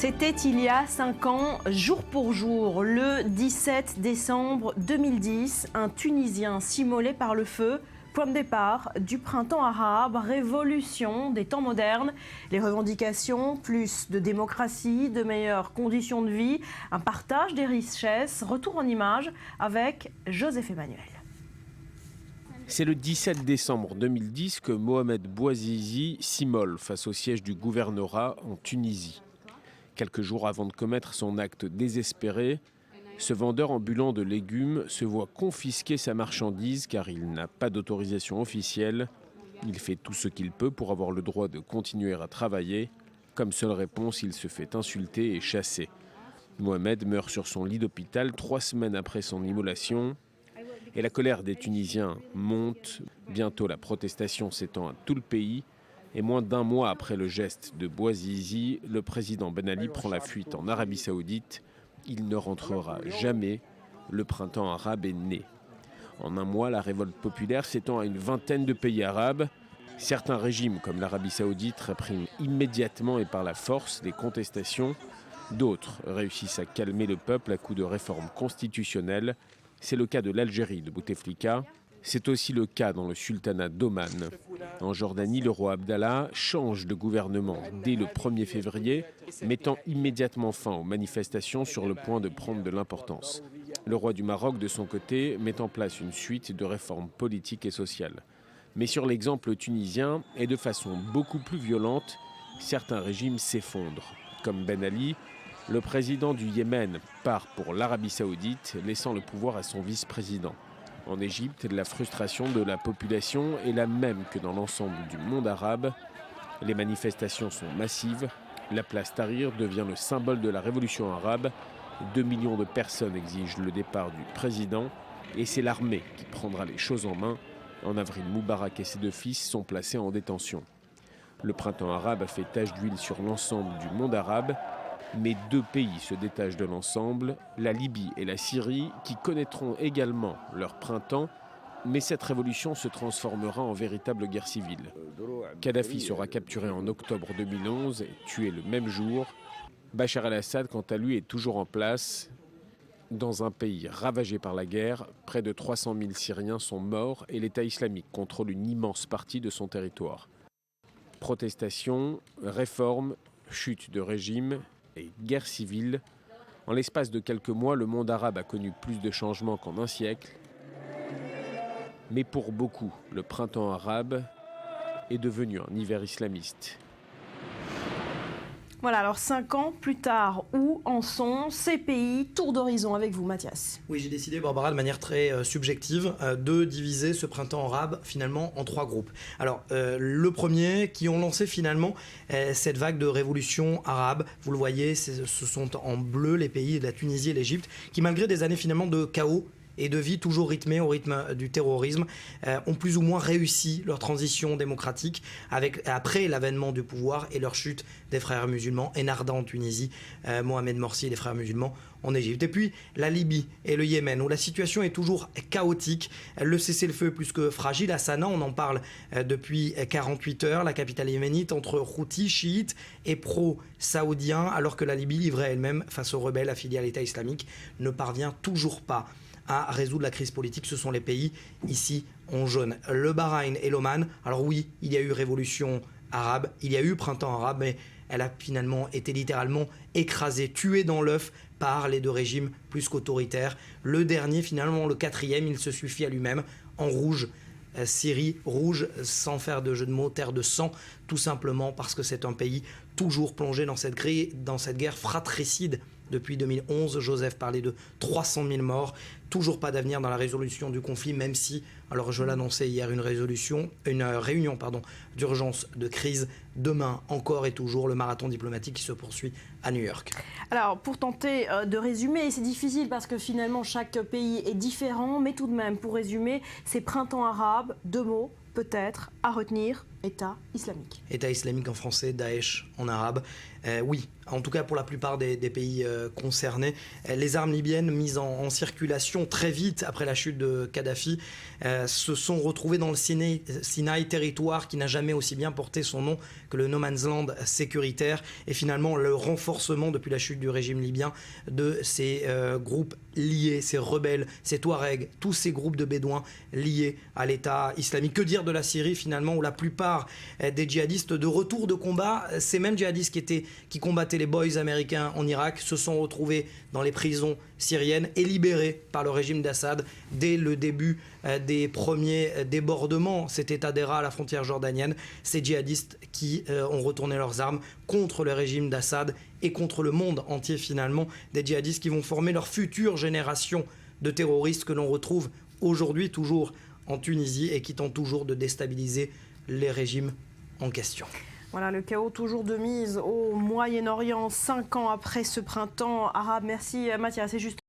C'était il y a 5 ans, jour pour jour, le 17 décembre 2010, un Tunisien s'immolait par le feu. Point de départ du printemps arabe, révolution des temps modernes, les revendications, plus de démocratie, de meilleures conditions de vie, un partage des richesses, retour en images avec Joseph Emmanuel. C'est le 17 décembre 2010 que Mohamed Bouazizi s'immole face au siège du gouvernorat en Tunisie. Quelques jours avant de commettre son acte désespéré, ce vendeur ambulant de légumes se voit confisquer sa marchandise car il n'a pas d'autorisation officielle. Il fait tout ce qu'il peut pour avoir le droit de continuer à travailler. Comme seule réponse, il se fait insulter et chasser. Mohamed meurt sur son lit d'hôpital 3 semaines après son immolation. Et la colère des Tunisiens monte. Bientôt, la protestation s'étend à tout le pays. Et moins d'1 mois après le geste de Bouazizi, le président Ben Ali prend la fuite en Arabie Saoudite. Il ne rentrera jamais. Le printemps arabe est né. En 1 mois, la révolte populaire s'étend à une vingtaine de pays arabes. Certains régimes, comme l'Arabie Saoudite, répriment immédiatement et par la force les contestations. D'autres réussissent à calmer le peuple à coups de réformes constitutionnelles. C'est le cas de l'Algérie de Bouteflika. C'est aussi le cas dans le sultanat d'Oman. En Jordanie, le roi Abdallah change de gouvernement dès le 1er février, mettant immédiatement fin aux manifestations sur le point de prendre de l'importance. Le roi du Maroc, de son côté, met en place une suite de réformes politiques et sociales. Mais sur l'exemple tunisien, et de façon beaucoup plus violente, certains régimes s'effondrent. Comme Ben Ali, le président du Yémen part pour l'Arabie Saoudite, laissant le pouvoir à son vice-président. En Égypte, la frustration de la population est la même que dans l'ensemble du monde arabe. Les manifestations sont massives. La place Tahrir devient le symbole de la révolution arabe. 2 millions de personnes exigent le départ du président. Et c'est l'armée qui prendra les choses en main. En avril, Moubarak et ses 2 fils sont placés en détention. Le printemps arabe a fait tache d'huile sur l'ensemble du monde arabe. Mais 2 pays se détachent de l'ensemble, la Libye et la Syrie, qui connaîtront également leur printemps, mais cette révolution se transformera en véritable guerre civile. Kadhafi sera capturé en octobre 2011 et tué le même jour. Bachar el-Assad, quant à lui, est toujours en place. Dans un pays ravagé par la guerre, près de 300 000 Syriens sont morts et l'État islamique contrôle une immense partie de son territoire. Protestations, réformes, chute de régime et guerre civile. En l'espace de quelques mois, le monde arabe a connu plus de changements qu'en un siècle. Mais pour beaucoup, le printemps arabe est devenu un hiver islamiste. Voilà, alors 5 ans plus tard, où en sont ces pays? Tour d'horizon avec vous, Mathias. Oui, j'ai décidé, Barbara, de manière très subjective, de diviser ce printemps arabe finalement en 3 groupes. Alors, le premier, qui ont lancé finalement cette vague de révolution arabe. Vous le voyez, ce sont en bleu les pays de la Tunisie et l'Égypte, qui malgré des années finalement de chaos et de vie toujours rythmée au rythme du terrorisme, ont plus ou moins réussi leur transition démocratique après l'avènement du pouvoir et leur chute des frères musulmans, Ennahda en Tunisie, Mohamed Morsi et les frères musulmans en Égypte. Et puis la Libye et le Yémen, où la situation est toujours chaotique, le cessez-le-feu est plus que fragile. À Sanaa, on en parle depuis 48 heures, la capitale yéménite, entre Houthis, chiites et pro-saoudiens, alors que la Libye, livrée elle-même face aux rebelles affiliés à l'État islamique, ne parvient toujours pas à résoudre la crise politique. Ce sont les pays ici en jaune. Le Bahreïn et l'Oman. Alors oui, il y a eu révolution arabe, il y a eu printemps arabe, mais elle a finalement été littéralement écrasée, tuée dans l'œuf par les 2 régimes plus qu'autoritaires. Le dernier, finalement, le 4e, il se suffit à lui-même, en rouge. Syrie rouge, sans faire de jeu de mots, terre de sang, tout simplement parce que c'est un pays toujours plongé dans cette guerre fratricide depuis 2011. Joseph parlait de 300 000 morts, toujours pas d'avenir dans la résolution du conflit, même si, alors je l'annonçais hier, une réunion d'urgence de crise, demain encore et toujours, le marathon diplomatique qui se poursuit à New York. Alors, pour tenter de résumer, c'est difficile parce que finalement chaque pays est différent, mais tout de même, pour résumer, ces printemps arabes, 2 mots, peut-être, à retenir, État islamique. État islamique en français, Daesh en arabe. En tout cas pour la plupart des pays concernés. Les armes libyennes mises en circulation populations, très vite après la chute de Kadhafi, se sont retrouvées dans le Sinaï, territoire qui n'a jamais aussi bien porté son nom que le no man's land sécuritaire. Et finalement, le renforcement depuis la chute du régime libyen de ces groupes liés, ces rebelles, ces Touaregs, tous ces groupes de Bédouins liés à l'État islamique. Que dire de la Syrie finalement, où la plupart des djihadistes de retour de combat, ces mêmes djihadistes qui combattaient les boys américains en Irak, se sont retrouvés dans les prisons syriennes et libérés par le régime d'Assad dès le début des premiers débordements. C'était Hadera à la frontière jordanienne, ces djihadistes qui ont retourné leurs armes contre le régime d'Assad et contre le monde entier finalement, des djihadistes qui vont former leur future génération de terroristes que l'on retrouve aujourd'hui toujours en Tunisie et qui tentent toujours de déstabiliser les régimes en question. Voilà, le chaos toujours de mise au Moyen-Orient, 5 ans après ce printemps arabe. Merci Mathias, c'est juste.